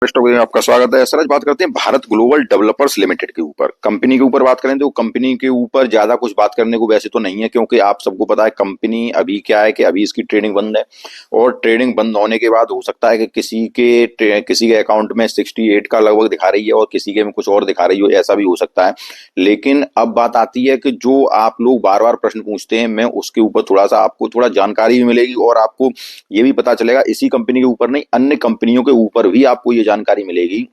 Stock में आपका स्वागत है। सर आज बात करते हैं भारत ग्लोबल डेवलपर्स लिमिटेड के ऊपर। कंपनी के ऊपर बात करें तो कंपनी के ऊपर ज्यादा कुछ बात करने को वैसे तो नहीं है, क्योंकि आप सबको पता है कंपनी अभी क्या है कि अभी इसकी ट्रेडिंग बंद है। और ट्रेडिंग बंद होने के बाद हो सकता है कि किसी के अकाउंट में 68 का लगभग दिखा रही है और किसी के में कुछ और दिखा रही हो, ऐसा भी हो सकता है। लेकिन अब बात आती है कि जो आप लोग बार बार प्रश्न पूछते हैं, मैं उसके ऊपर थोड़ा सा आपको थोड़ा जानकारी भी मिलेगी और आपको ये भी पता चलेगा इसी कंपनी के ऊपर नहीं, अन्य कंपनियों के ऊपर भी आपको ये जानकारी मिलेगी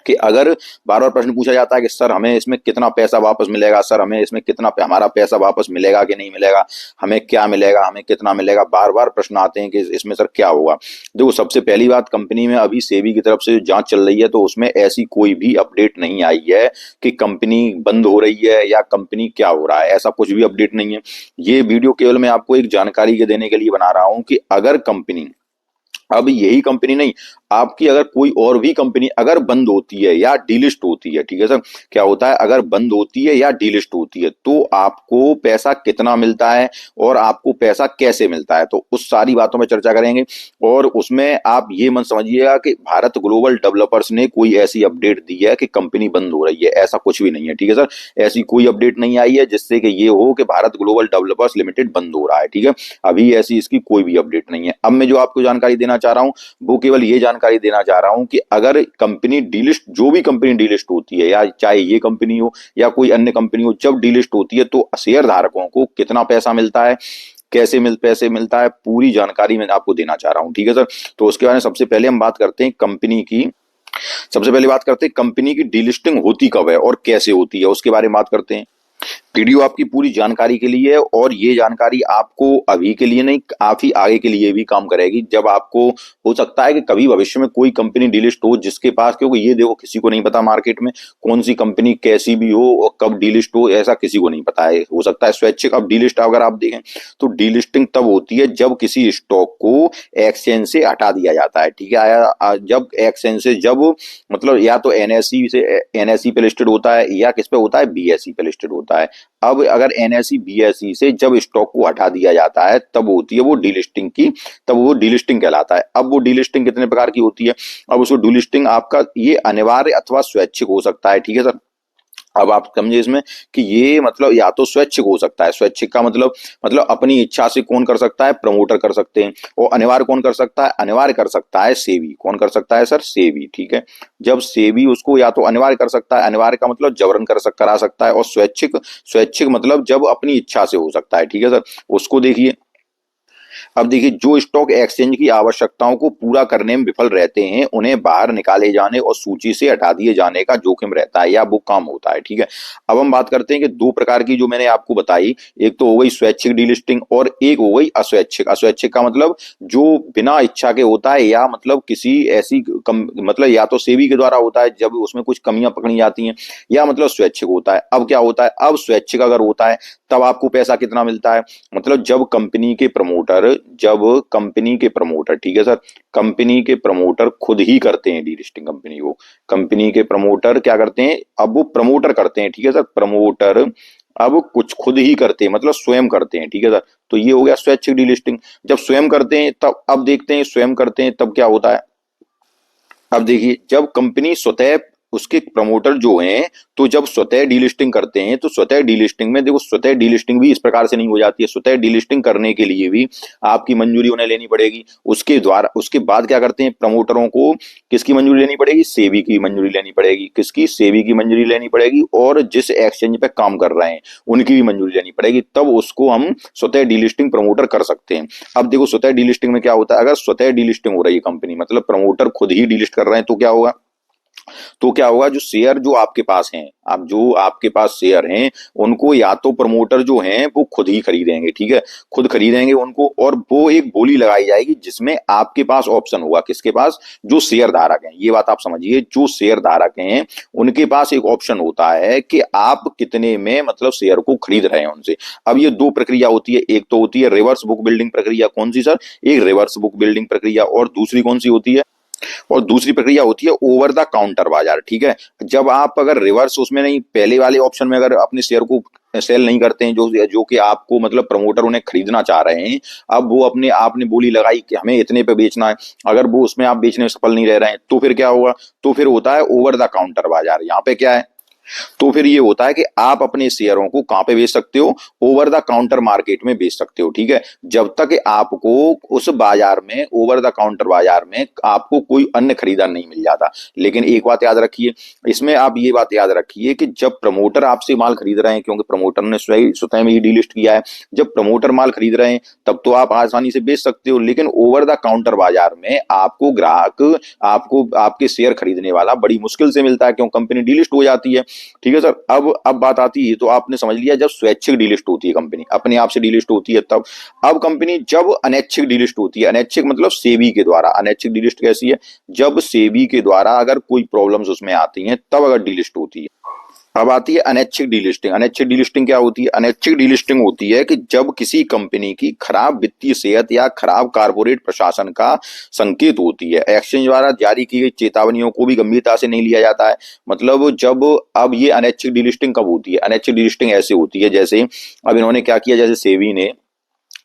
कि अगर बार बार प्रश्न पूछा जाता है कि सर हमें इसमें कितना पैसा वापस मिलेगा, सर हमें इसमें कितना हमारा पैसा वापस मिलेगा कि नहीं मिलेगा, हमें क्या मिलेगा, हमें कितना मिलेगा, बार बार प्रश्न आते हैं कि इसमें सर क्या होगा। देखो, सबसे पहली बात, कंपनी में अभी सेबी की तरफ से जांच चल रही है, तो उसमें ऐसी कोई भी अपडेट नहीं आई है कि कंपनी बंद हो रही है या कंपनी क्या हो रहा है, ऐसा कुछ भी अपडेट नहीं है। ये वीडियो केवल मैं आपको एक जानकारी के देने के लिए बना रहा हूं कि अगर कंपनी, अब यही कंपनी नहीं, आपकी अगर कोई और भी कंपनी अगर बंद होती है या डीलिस्ट होती है, ठीक है सर, क्या होता है अगर बंद होती है या डीलिस्ट होती है तो आपको पैसा कितना मिलता है और आपको पैसा कैसे मिलता है, तो उस सारी बातों में चर्चा करेंगे। और उसमें आप ये मत समझिएगा कि भारत ग्लोबल डेवलपर्स ने कोई ऐसी अपडेट दी है कि कंपनी बंद हो रही है, ऐसा कुछ भी नहीं है, ठीक है सर। ऐसी कोई अपडेट नहीं आई है जिससे कि ये हो कि भारत ग्लोबल डेवलपर्स लिमिटेड बंद हो रहा है, ठीक है। अभी ऐसी इसकी कोई भी अपडेट नहीं है। अब मैं जो आपको जानकारी देना चाह रहा हूं वो केवल ये जानकारी देना चाह रहा हूं कि अगर कंपनी डीलिस्ट, जो भी कंपनी डीलिस्ट होती है, या चाहे ये कंपनी हो या कोई अन्य कंपनी हो, जब डीलिस्ट होती है तो शेयर धारकों को कितना पैसा मिलता है, कैसे पैसे मिलता है, पूरी जानकारी मैं आपको देना चाह रहा हूं, ठीक है सर। तो उसके बारे में सबसे पहले हम बात करते हैं कंपनी की। सबसे पहले बात करते हैं कंपनी की डीलिस्टिंग होती कब है और कैसे होती है, उसके बारे में बात करते हैं। वीडियो आपकी पूरी जानकारी के लिए है और ये जानकारी आपको अभी के लिए नहीं, काफी आगे के लिए भी काम करेगी। जब आपको हो सकता है कि कभी भविष्य में कोई कंपनी डीलिस्ट हो जिसके पास, क्योंकि ये देखो किसी को नहीं पता मार्केट में कौन सी कंपनी कैसी भी हो और कब डीलिस्ट हो, ऐसा किसी को नहीं पता है। हो सकता है स्वैच्छिक, अब डीलिस्ट अगर आप देखें तो डीलिस्टिंग तब होती है जब किसी स्टॉक को एक्सचेंज से हटा दिया जाता है, ठीक है। जब एक्सचेंज से, जब मतलब या तो एनएसई से, एनएसई पे लिस्टेड होता है या किस पे होता है, बीएसई पे लिस्टेड होता है। अब अगर एनएसई बीएसई से जब स्टॉक को हटा दिया जाता है तब होती है वो डीलिस्टिंग की, तब वो डीलिस्टिंग कहलाता है। अब वो डीलिस्टिंग कितने प्रकार की होती है, अब उसको डीलिस्टिंग आपका ये अनिवार्य अथवा स्वैच्छिक हो सकता है, ठीक है सर। अब आप समझिए इसमें कि ये मतलब या तो स्वैच्छिक हो सकता है, स्वैच्छिक का मतलब अपनी इच्छा से कौन कर सकता है, प्रमोटर कर सकते हैं। और अनिवार्य कौन कर सकता है, अनिवार्य कर सकता है सेबी। कौन कर सकता है सर, सेबी, ठीक है। जब सेबी उसको या तो अनिवार्य कर सकता है, अनिवार्य का मतलब जबरन करा सकता है, और स्वैच्छिक, स्वैच्छिक मतलब जब अपनी इच्छा से हो सकता है, ठीक है सर। उसको देखिए। अब देखिए, जो स्टॉक एक्सचेंज की आवश्यकताओं को पूरा करने में विफल रहते हैं उन्हें बाहर निकाले जाने और सूची से हटा दिए जाने का जोखिम रहता है या वो काम होता है, ठीक है। अब हम बात करते हैं कि दो प्रकार की जो मैंने आपको बताई, एक तो हो गई स्वैच्छिक डीलिस्टिंग और एक हो गई अस्वैच्छिक। अस्वैच्छिक का मतलब जो बिना इच्छा के होता है, या मतलब किसी ऐसी मतलब या तो सेबी के द्वारा होता है जब उसमें कुछ कमियां पकड़ी जाती हैं, या मतलब स्वैच्छिक होता है। अब क्या होता है, अब स्वैच्छिक अगर होता है तब आपको पैसा कितना मिलता है, मतलब जब कंपनी के प्रमोटर, जब कंपनी के प्रमोटर, ठीक है सर, कंपनी के प्रमोटर खुद ही करते हैं डीलिस्टिंग कंपनी को। कंपनी के प्रमोटर क्या करते हैं, अब वो प्रमोटर करते हैं, ठीक है सर, प्रमोटर अब कुछ खुद ही करते हैं, मतलब स्वयं करते हैं, ठीक है सर। तो ये हो गया स्वैच्छिक डीलिस्टिंग। जब स्वयं करते हैं तब, अब देखते हैं स्वयं करते हैं तब क्या होता है। अब देखिए, जब कंपनी स्वतः, उसके प्रमोटर जो हैं, तो जब स्वतः डीलिस्टिंग करते हैं तो स्वतः डीलिस्टिंग में देखो, स्वतः डीलिस्टिंग भी इस प्रकार से नहीं हो जाती है। स्वतः डीलिस्टिंग करने के लिए भी आपकी मंजूरी उन्हें लेनी पड़ेगी। उसके द्वारा, उसके बाद क्या करते हैं, प्रमोटरों को किसकी मंजूरी लेनी पड़ेगी, सेबी की मंजूरी लेनी पड़ेगी। किसकी, सेबी की मंजूरी लेनी पड़ेगी, और जिस एक्सचेंज पे काम कर रहे हैं उनकी भी मंजूरी लेनी पड़ेगी, तब उसको हम स्वतः डीलिस्टिंग प्रमोटर कर सकते हैं। अब देखो, स्वतः डीलिस्टिंग में क्या होता है, अगर स्वतः डीलिस्टिंग हो रही है कंपनी, मतलब प्रमोटर खुद ही डीलिस्ट कर रहे हैं, तो क्या होगा, तो क्या होगा, जो शेयर जो आपके पास हैं, आप जो आपके पास शेयर हैं उनको या तो प्रमोटर जो हैं वो खुद ही खरीदेंगे, ठीक है, खुद खरीदेंगे उनको, और वो एक बोली लगाई जाएगी जिसमें आपके पास ऑप्शन होगा, किसके पास, जो शेयर धारक हैं। ये बात आप समझिए, जो शेयर धारक हैं उनके पास एक ऑप्शन होता है कि आप कितने में मतलब शेयर को खरीद रहे हैं उनसे। अब ये दो प्रक्रिया होती है, एक तो होती है रिवर्स बुक बिल्डिंग प्रक्रिया। कौन सी सर, एक रिवर्स बुक बिल्डिंग प्रक्रिया, और दूसरी कौन सी होती है, और दूसरी प्रक्रिया होती है ओवर द काउंटर बाजार। ठीक है, जब आप अगर रिवर्स उसमें नहीं, पहले वाले ऑप्शन में अगर अपने शेयर को सेल नहीं करते हैं, जो जो कि आपको मतलब प्रमोटर उन्हें खरीदना चाह रहे हैं, अब वो अपने आपने बोली लगाई कि हमें इतने पे बेचना है, अगर वो उसमें आप बेचने में सफल नहीं रह रहे हैं तो फिर क्या होगा, तो फिर होता है ओवर द काउंटर बाजार। यहाँ पे क्या है, तो फिर ये होता है कि आप अपने शेयरों को कहां पे बेच सकते हो, ओवर द काउंटर मार्केट में बेच सकते हो। ठीक है, जब तक आपको उस बाजार में, ओवर द काउंटर बाजार में आपको कोई अन्य खरीदार नहीं मिल जाता। लेकिन एक बात याद रखिए, इसमें आप ये बात याद रखिए कि जब प्रमोटर आपसे माल खरीद रहे हैं, क्योंकि प्रमोटर ने स्वतः में ही डीलिस्ट किया है, जब प्रमोटर माल खरीद रहे हैं तब तो आप आसानी से बेच सकते हो, लेकिन ओवर द काउंटर बाजार में आपको ग्राहक, आपको आपके शेयर खरीदने वाला बड़ी मुश्किल से मिलता है, क्यों, कंपनी डीलिस्ट हो जाती है। ठीक है सर, अब बात आती है, तो आपने समझ लिया जब स्वैच्छिक डीलिस्ट होती है, कंपनी अपने आप से डीलिस्ट होती है तब। अब कंपनी जब अनैच्छिक डीलिस्ट होती है, अनैच्छिक मतलब सेबी के द्वारा, अनैच्छिक डीलिस्ट कैसी है, जब सेबी के द्वारा अगर कोई प्रॉब्लम्स उसमें आती हैं तब अगर डीलिस्ट होती है। अब आती है अनैच्छिक डीलिस्टिंग। अनैच्छिक डीलिस्टिंग क्या होती है, अनैच्छिक डीलिस्टिंग होती है कि जब किसी कंपनी की खराब वित्तीय सेहत या खराब कारपोरेट प्रशासन का संकेत होती है, एक्सचेंज द्वारा जारी की गई चेतावनियों को भी गंभीरता से नहीं लिया जाता है। मतलब जब, अब ये अनैच्छिक डीलिस्टिंग कब होती है, अनैच्छिक डीलिस्टिंग ऐसे होती है जैसे अब इन्होंने क्या किया, जैसे सेबी ने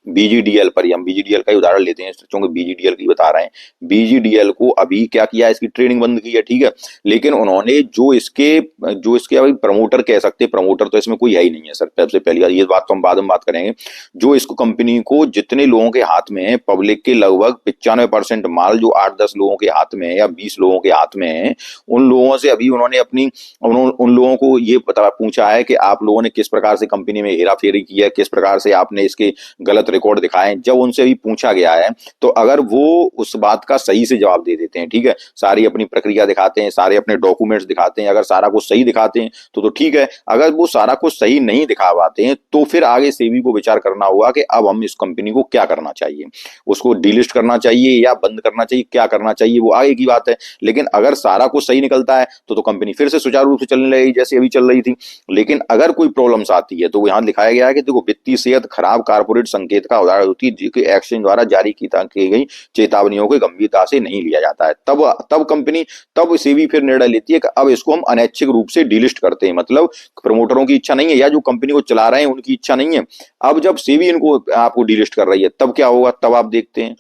बीजीडीएल पर ही, हम बीजीडीएल का ही उदाहरण लेते हैं, क्योंकि बीजीडीएल की बता रहे हैं, बीजीडीएल को अभी क्या किया, इसकी ट्रेडिंग बंद की है। ठीक है, लेकिन उन्होंने जो इसके अभी प्रमोटर कह सकते हैं, प्रमोटर तो इसमें कोई है ही नहीं है सर, सबसे पहली बात, ये बात तो हम बाद में बात करेंगे। जो इसको कंपनी को जितने लोगों के हाथ में है, पब्लिक के लगभग 95% माल जो 8-10 लोगों के हाथ में है या 20 लोगों के हाथ में है, उन लोगों से अभी उन्होंने उन लोगों को ये पूछा है कि आप लोगों ने किस प्रकार से कंपनी में हेरा फेरी की है, किस प्रकार से आपने इसके गलत रिकॉर्ड दिखाए। जब उनसे भी पूछा गया है तो अगर वो उस बात का सही से जवाब दे देते हैं, ठीक है, सारी अपनी प्रक्रिया दिखाते हैं, सारे अपने डॉक्यूमेंट्स दिखाते हैं, अगर सारा कुछ सही दिखाते हैं तो ठीक है। अगर वो सारा कुछ सही नहीं दिखा पाते हैं तो फिर आगे सेबी को विचार करना होगा कि अब हम इस कंपनी को क्या करना चाहिए, उसको डिलिस्ट करना चाहिए या बंद करना चाहिए, क्या करना चाहिए वो आगे की बात है। लेकिन अगर सारा कुछ सही निकलता है तो कंपनी फिर से सुचारू रूप से चलने लगेगी जैसे अभी चल रही थी। लेकिन अगर कोई प्रॉब्लम्स आती है तो यहाँ दिखाया गया है कि देखो, वित्तीय सेहत खराब कारपोरेट संकेत का उदाहरण होती है, जो कि एक्सचेंज द्वारा जारी की गई चेतावनियों को गंभीरता से नहीं लिया जाता है। तब कंपनी, तब सेबी फिर निर्णय लेती है कि अब इसको हम अनैच्छिक रूप से डिलिस्ट करते हैं। मतलब प्रमोटरों की इच्छा नहीं है या जो कंपनी को चला रहे हैं उनकी इच्छा नहीं है। अब जब सेबी इनको आपको डिलिस्ट कर रही है तब क्या होगा, तब आप देखते हैं।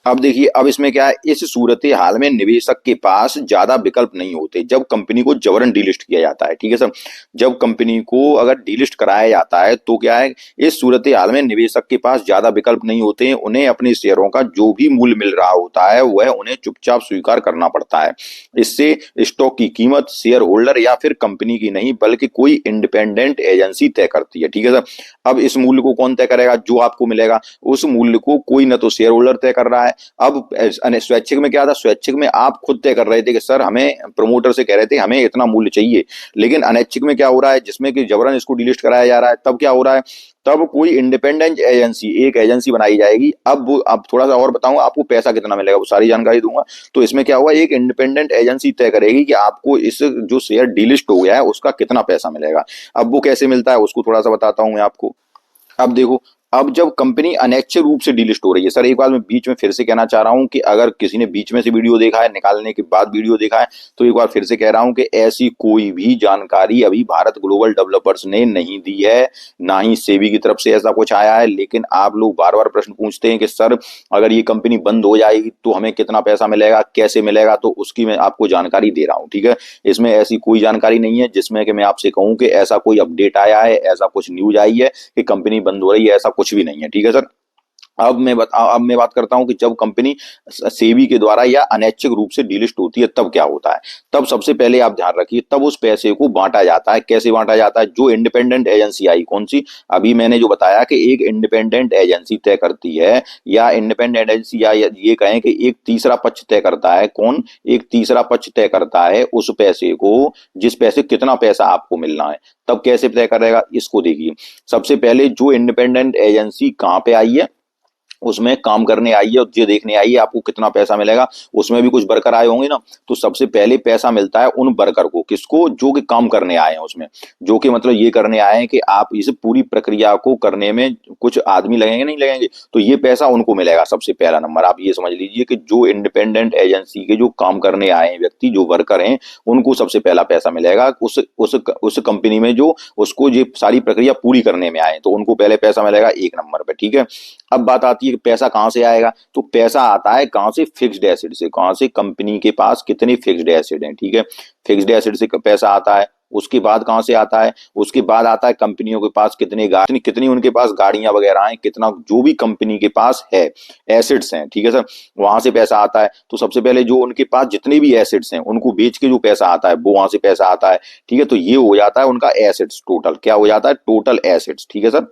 अब देखिए, अब इसमें क्या है, इस सूरत हाल में निवेशक के पास ज्यादा विकल्प नहीं होते जब कंपनी को जबरन डिलिस्ट किया जाता है। ठीक है सर, जब कंपनी को अगर डिलिस्ट कराया जाता है तो क्या है, इस सूरत हाल में निवेशक के पास ज्यादा विकल्प नहीं होते हैं, उन्हें अपने शेयरों का जो भी मूल्य मिल रहा होता है वह उन्हें चुपचाप स्वीकार करना पड़ता है। इससे स्टॉक की कीमत शेयर होल्डर या फिर कंपनी की नहीं बल्कि कोई इंडिपेंडेंट एजेंसी तय करती है। ठीक है सर, अब इस मूल्य को कौन तय करेगा, जो आपको मिलेगा उस मूल्य को कोई न तो शेयर होल्डर तय कर रहा है। अब स्वैच्छिक में क्या था, स्वैच्छिक में आप खुद तय कर रहे थे कि सर हमें, प्रमोटर से कह रहे थे हमें इतना मूल्य चाहिए। लेकिन अनैच्छिक में क्या हो रहा है, जिसमें कि जबरन इसको डिलिस्ट कराया जा रहा है, तब क्या हो रहा है, तब कोई इंडिपेंडेंट एजेंसी, एक एजेंसी बनाई जाएगी। अब थोड़ा सा और बताऊंगा आपको पैसा कितना मिलेगा, वो सारी जानकारी दूंगा। तो इसमें क्या हुआ, एक इंडिपेंडेंट एजेंसी तय करेगी कि आपको इस जो शेयर डिलिस्ट हो गया है उसका कितना पैसा मिलेगा। अब वो कैसे मिलता है उसको थोड़ा सा बताता हूं मैं आपको। अब देखो, अब जब कंपनी अनैच्छिक रूप से डिलिस्ट हो रही है, सर एक बार मैं बीच में फिर से कहना चाह रहा हूं कि अगर किसी ने बीच में से वीडियो देखा है, निकालने के बाद वीडियो देखा है, तो एक बार फिर से कह रहा हूं कि ऐसी कोई भी जानकारी अभी भारत ग्लोबल डेवलपर्स ने नहीं दी है, ना ही सेबी की तरफ से ऐसा कुछ आया है। लेकिन आप लोग बार बार प्रश्न पूछते हैं कि सर अगर ये कंपनी बंद हो जाएगी तो हमें कितना पैसा मिलेगा, कैसे मिलेगा, तो उसकी मैं आपको जानकारी दे रहा हूँ। ठीक है, इसमें ऐसी कोई जानकारी नहीं है जिसमें कि मैं आपसे कहूँ कि ऐसा कोई अपडेट आया है, ऐसा कुछ न्यूज आई है कि कंपनी बंद हो रही है, ऐसा कुछ भी नहीं है। ठीक है सर, अब मैं बात करता हूं कि जब कंपनी सेबी के द्वारा या अनैच्छिक रूप से डिलिस्ट होती है तब क्या होता है। तब सबसे पहले आप ध्यान रखिए, तब उस पैसे को बांटा जाता है। कैसे बांटा जाता है, जो इंडिपेंडेंट एजेंसी आई, कौन सी, अभी मैंने जो बताया कि एक इंडिपेंडेंट एजेंसी तय करती है, या इंडिपेंडेंट एजेंसी, या ये कहें कि एक तीसरा पक्ष तय करता है। कौन, एक तीसरा पक्ष तय करता है उस पैसे को, जिस पैसे कितना पैसा आपको मिलना है। तब कैसे तय करेगा, इसको देखिए। सबसे पहले जो इंडिपेंडेंट एजेंसी कहां पे आई है, उसमें काम करने आई है और ये देखने आई है आपको कितना पैसा मिलेगा। उसमें भी कुछ वर्कर आए होंगे ना, तो सबसे पहले पैसा मिलता है उन वर्कर को, किसको, जो कि काम करने आए हैं उसमें, जो कि मतलब ये करने आए हैं कि आप इस पूरी प्रक्रिया को करने में कुछ आदमी लगेंगे नहीं लगेंगे, तो ये पैसा उनको मिलेगा। सबसे पहला नंबर आप ये समझ लीजिए कि जो इंडिपेंडेंट एजेंसी के जो काम करने आए हैं व्यक्ति, जो वर्कर हैं, उनको सबसे पहला पैसा मिलेगा। उस कंपनी में जो उसको ये सारी प्रक्रिया पूरी करने में आए, तो उनको पहले पैसा मिलेगा एक नंबर पे, ठीक है। अब बात आती है कि पैसा कहाँ से आएगा, तो पैसा आता है कहाँ से, फिक्स्ड एसेट से। कहाँ से, कंपनी के पास कितने फिक्स्ड एसेट हैं, ठीक है, फिक्स्ड एसेट से पैसा आता है। उसके बाद कहाँ से आता है, उसके बाद आता है कंपनियों के पास कितने कितनी कितनी उनके पास गाड़ियां वगैरह हैं, कितना जो भी कंपनी के पास है एसेट्स हैं, ठीक है सर, वहां से पैसा आता है। तो सबसे पहले जो उनके पास जितने भी एसेट्स हैं उनको बेच के जो पैसा आता है वो वहां से पैसा आता है, ठीक है। तो ये हो जाता है उनका एसेट्स टोटल, क्या हो जाता है, टोटल एसेट्स, ठीक है सर।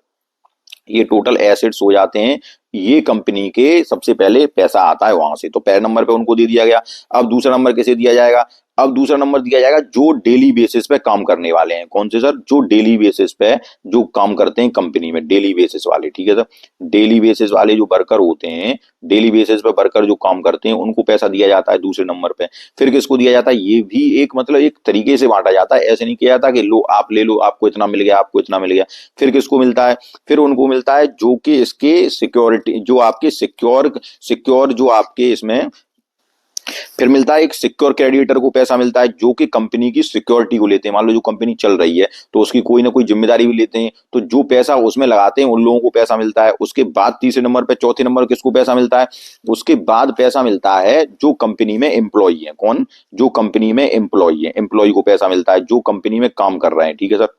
ये टोटल एसेट्स हो जाते हैं, ये कंपनी के सबसे पहले पैसा आता है वहां से, तो पहले नंबर पे उनको दे दिया गया। अब दूसरा नंबर कैसे दिया जाएगा, अब दूसरा नंबर दिया जाएगा जो डेली बेसिस पे काम करने वाले हैं। कौन से सर, जो डेली बेसिस पे जो काम करते हैं कंपनी में, डेली बेसिस वाले, ठीक है सर। डेली बेसिस वाले जो वर्कर होते हैं, डेली बेसिस पे वर्कर जो काम करते हैं, उनको पैसा दिया जाता है दूसरे नंबर पे। फिर किसको दिया जाता है, ये भी एक मतलब एक तरीके से बांटा जाता है, ऐसे नहीं किया जाता कि लो आप ले लो, आपको इतना मिल गया, आपको इतना मिल गया। फिर किसको मिलता है, फिर उनको मिलता है जो कि इसके सिक्योरिटी, जो आपके सिक्योर सिक्योर जो आपके इसमें, फिर मिलता है एक सिक्योर क्रेडिटर को पैसा मिलता है, जो कि कंपनी की सिक्योरिटी को लेते हैं। मान लो जो कंपनी चल रही है तो उसकी कोई ना कोई जिम्मेदारी भी लेते हैं, तो जो पैसा उसमें लगाते हैं उन लोगों को पैसा मिलता है। उसके बाद तीसरे नंबर पे, चौथे नंबर किसको पैसा मिलता है, उसके बाद पैसा मिलता है जो कंपनी में एम्प्लॉय है। कौन, जो कंपनी में एम्प्लॉय है, एम्प्लॉय को पैसा मिलता है, जो कंपनी में काम कर रहे हैं, ठीक है सर,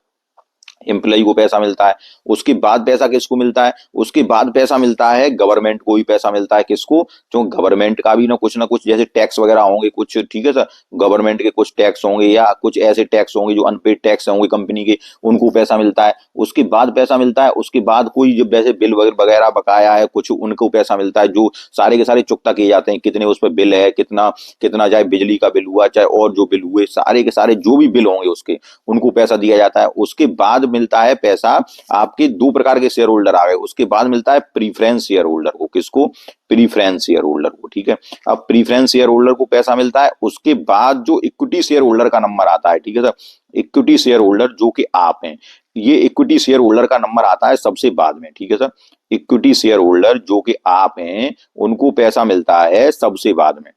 एम्प्लॉय को पैसा मिलता है। उसके बाद पैसा किसको मिलता है, उसके बाद पैसा मिलता है गवर्नमेंट को ही पैसा मिलता है। किसको, जो गवर्नमेंट का भी ना कुछ जैसे टैक्स वगैरह होंगे कुछ, ठीक है सर, गवर्नमेंट के कुछ टैक्स होंगे या कुछ ऐसे टैक्स होंगे जो अनपेड टैक्स होंगे कंपनी के, उनको पैसा मिलता है। उसके बाद पैसा मिलता है, उसके बाद कोई जब वैसे बिल वगैरह बकाया है कुछ, उनको पैसा मिलता है, जो सारे के सारे चुकता किए जाते हैं, कितने उस पर बिल है, कितना कितना, चाहे बिजली का बिल हुआ, चाहे और जो बिल हुए, सारे के सारे जो भी बिल होंगे उसके, उनको पैसा दिया जाता है। उसके बाद मिलता है पैसा, आपके दो प्रकार के शेयर होल्डर आ गए, उसके बाद मिलता है प्रीफरेंस शेयर होल्डर को। किसको, प्रीफरेंस शेयर होल्डर को, ठीक है। अब प्रीफरेंस शेयर होल्डर को पैसा मिलता है, उसके बाद जो इक्विटी शेयर होल्डर का नंबर आता है, ठीक है सर, इक्विटी शेयर होल्डर जो कि आप हैं, ये इक्विटी शेयर होल्डर का नंबर आता है सबसे बाद में, ठीक है सर। इक्विटी शेयर होल्डर जो कि आप हैं, उनको पैसा मिलता है सबसे बाद में।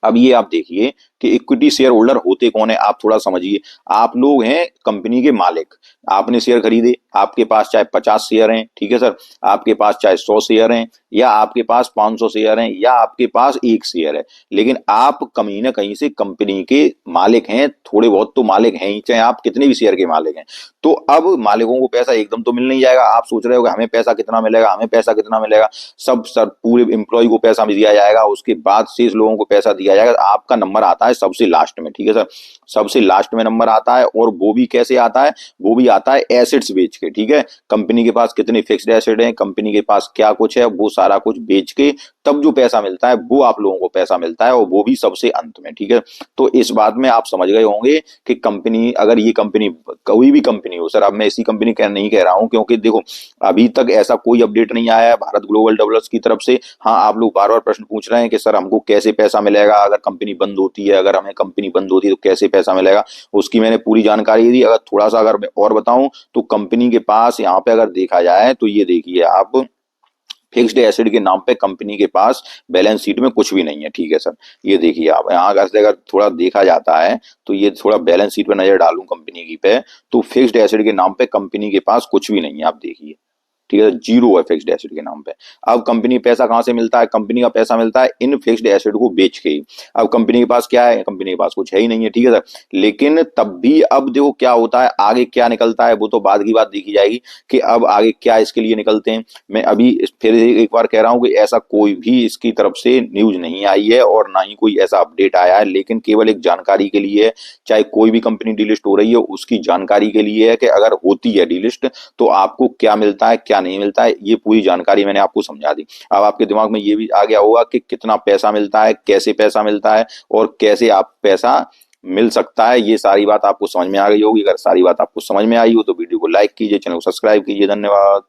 अब ये आप देखिए कि इक्विटी शेयर होल्डर होते कौन है, आप थोड़ा समझिए। आप लोग हैं कंपनी के मालिक, आपने शेयर खरीदे, आपके पास चाहे 50 शेयर हैं, ठीक है सर, आपके पास चाहे 100 शेयर हैं, या आपके पास 500 शेयर हैं, या आपके पास एक शेयर है, लेकिन आप कहीं ना कहीं से कंपनी के मालिक हैं, थोड़े बहुत तो मालिक हैं ही, चाहे आप कितने भी शेयर के मालिक हैं। तो अब मालिकों को पैसा एकदम तो मिल नहीं जाएगा। आप सोच रहे हो कि हमें पैसा कितना मिलेगा, हमें पैसा कितना मिलेगा, सब सर पूरे एम्प्लॉय को पैसा दिया जाएगा, उसके बाद शेष लोगों को पैसा दिया जाएगा। आपका नंबर आता है सबसे लास्ट में, ठीक है सर, सबसे लास्ट में नंबर आता है। और वो भी कैसे आता है, वो भी आता है एसेट्स बेच के, ठीक है, कंपनी के पास कितने फिक्स्ड एसेट हैं, कंपनी के पास क्या कुछ है, वो सारा कुछ बेच के तब जो पैसा मिलता है वो आप लोगों को पैसा मिलता है, और वो भी सबसे अंत में, ठीक है। तो इस बात में आप समझ गए होंगे कि कंपनी, अगर ये कंपनी कोई भी कंपनी हो सर, अब मैं इसी कंपनी नहीं कह रहा हूं, क्योंकि देखो अभी तक ऐसा कोई अपडेट नहीं आया है भारत ग्लोबल डेवलपर्स की तरफ से। हाँ, आप लोग बार बार प्रश्न पूछ रहे हैं कि सर हमको कैसे पैसा मिलेगा, अगर कंपनी बंद होती है, अगर हमें कंपनी बंद होती है तो कैसे पैसा मिलेगा, उसकी मैंने पूरी जानकारी दी। अगर थोड़ा सा अगर मैं और बताऊं तो कंपनी के पास यहाँ पे अगर देखा जाए तो ये देखिए आप, फिक्स्ड एसेट के नाम पे कंपनी के पास बैलेंस शीट में कुछ भी नहीं है, ठीक है सर। ये देखिए आप यहाँ अगर थोड़ा देखा जाता है तो ये थोड़ा बैलेंस शीट पे नजर डालूं कंपनी की पे, तो फिक्स्ड एसेट के नाम पे कंपनी के पास कुछ भी नहीं है, आप देखिए, ठीक है, जीरो है फिक्स्ड एसेट के नाम पे। अब कंपनी पैसा कहां से मिलता है, कंपनी का पैसा मिलता है इन फिक्स्ड एसेट को बेच के ही। अब कंपनी के पास क्या है, कंपनी के पास कुछ है ही नहीं है, ठीक है सर, लेकिन तब भी अब देखो क्या होता है, आगे क्या निकलता है वो तो बाद की बात देखी जाएगी कि अब आगे क्या इसके लिए निकलते हैं। मैं अभी फिर एक बार कह रहा हूं कि ऐसा कोई भी इसकी तरफ से न्यूज नहीं आई है और ना ही कोई ऐसा अपडेट आया है, लेकिन केवल एक जानकारी के लिए है। चाहे कोई भी कंपनी डिलिस्ट हो रही है उसकी जानकारी के लिए है कि अगर होती है डिलिस्ट तो आपको क्या मिलता है, क्या नहीं मिलता है, ये पूरी जानकारी मैंने आपको समझा दी। अब आपके दिमाग में ये भी आ गया होगा कि कितना पैसा मिलता है, कैसे पैसा मिलता है, और कैसे आप पैसा मिल सकता है। ये सारी बात आपको समझ में आ गई होगी। अगर सारी बात आपको समझ में आई हो तो वीडियो को लाइक कीजिए, चैनल को सब्सक्राइब कीजिए। धन्यवाद।